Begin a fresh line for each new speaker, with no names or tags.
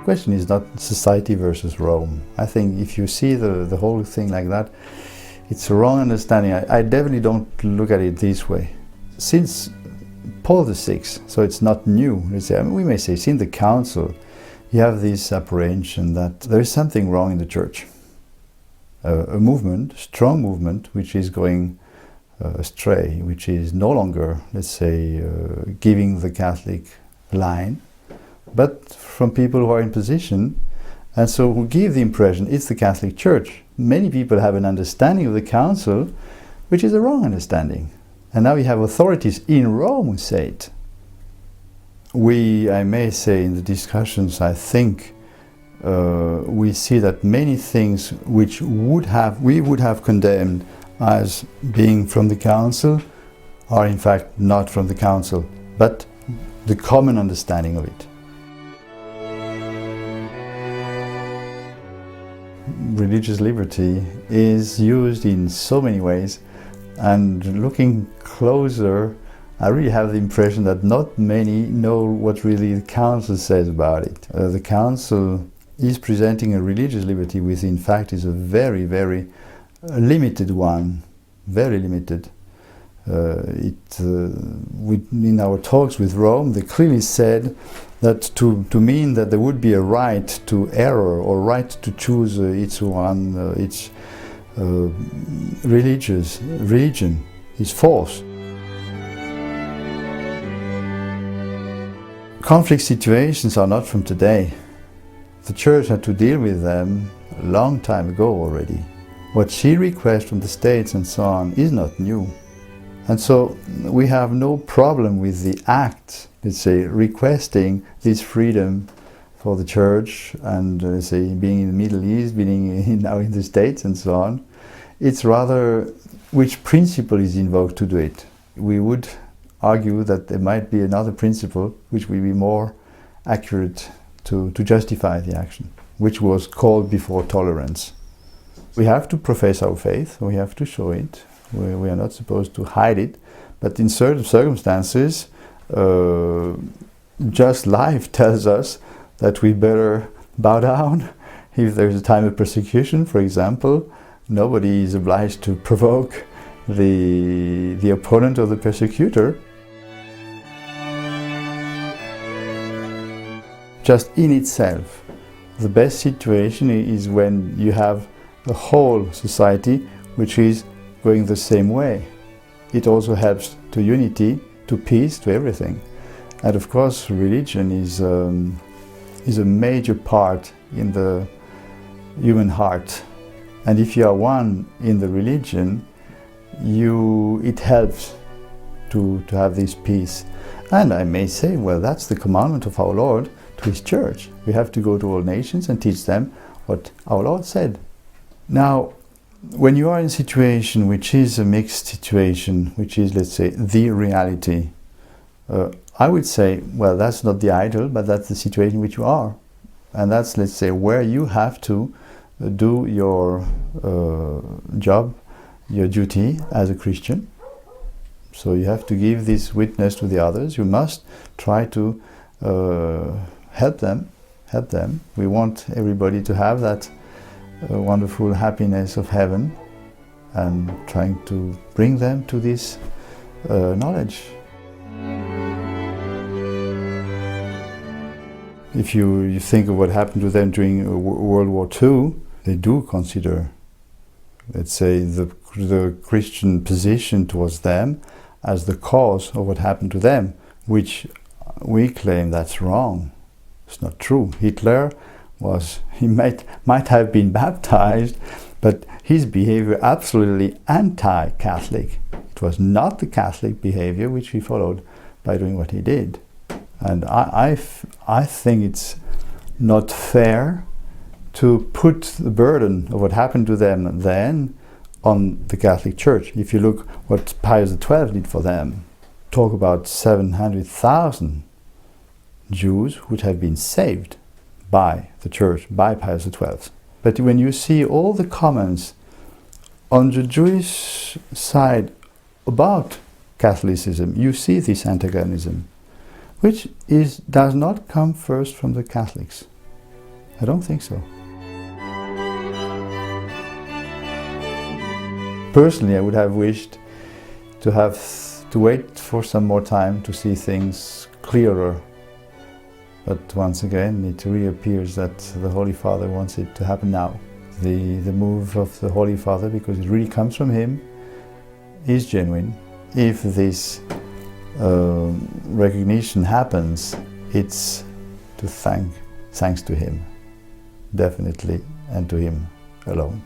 question is not society versus Rome. I think if you see the whole thing like that, it's a wrong understanding. I definitely don't look at it this way. Since Paul VI, so it's not new, we may say, since the Council, you have this apprehension that there is something wrong in the Church. A movement, a strong movement, which is going astray, which is no longer, let's say, giving the Catholic line, but from people who are in position, and so who give the impression it's the Catholic Church. Many people have an understanding of the Council, which is a wrong understanding. And now you have authorities in Rome who say it. I may say in the discussions, I think, we see that many things which we would have condemned as being from the Council are in fact not from the Council, but the common understanding of it. Religious liberty is used in so many ways, and looking closer, I really have the impression that not many know what really the Council says about it. The Council is presenting a religious liberty which in fact is a very, very limited one, very limited. In our talks with Rome, they clearly said that to mean that there would be a right to error or right to choose its religion is false. Conflict situations are not from today. The Church had to deal with them a long time ago already. What she requests from the states and so on is not new. And so we have no problem with the act, let's say, requesting this freedom for the Church and, let's say, being in the Middle East, being now in the States and so on. It's rather which principle is invoked to do it. We would argue that there might be another principle which will be more accurate to justify the action, which was called before tolerance. We have to profess our faith, we have to show it. We are not supposed to hide it, but in certain circumstances, just life tells us that we better bow down. If there's a time of persecution, for example, nobody is obliged to provoke the opponent or the persecutor. Just in itself, the best situation is when you have a whole society which is going the same way. It also helps to unity, to peace, to everything. And of course, religion is a major part in the human heart. And if you are one in the religion, it helps to have this peace. And I may say, well, that's the commandment of our Lord to His Church. We have to go to all nations and teach them what our Lord said. Now, when you are in a situation which is a mixed situation, which is, let's say, the reality, I would say, well, that's not the ideal, but that's the situation in which you are. And that's, let's say, where you have to do your job, your duty as a Christian. So you have to give this witness to the others. You must try to help them. We want everybody to have that wonderful happiness of heaven, and trying to bring them to this knowledge. If you think of what happened to them during World War II, they do consider, let's say, the Christian position towards them as the cause of what happened to them, which we claim that's wrong. It's not true. Hitler he might have been baptized, but his behavior absolutely anti-Catholic. It was not the Catholic behavior which he followed by doing what he did. And I think it's not fair to put the burden of what happened to them then on the Catholic Church. If you look what Pius XII did for them, talk about 700,000 Jews which have been saved by the Church, by Pius XII. But when you see all the comments on the Jewish side about Catholicism, you see this antagonism, which does not come first from the Catholics. I don't think so. Personally, I would have wished to wait for some more time to see things clearer. But once again, it reappears that the Holy Father wants it to happen now. The move of the Holy Father, because it really comes from him, is genuine. If this recognition happens, it's thanks to him, definitely, and to him alone.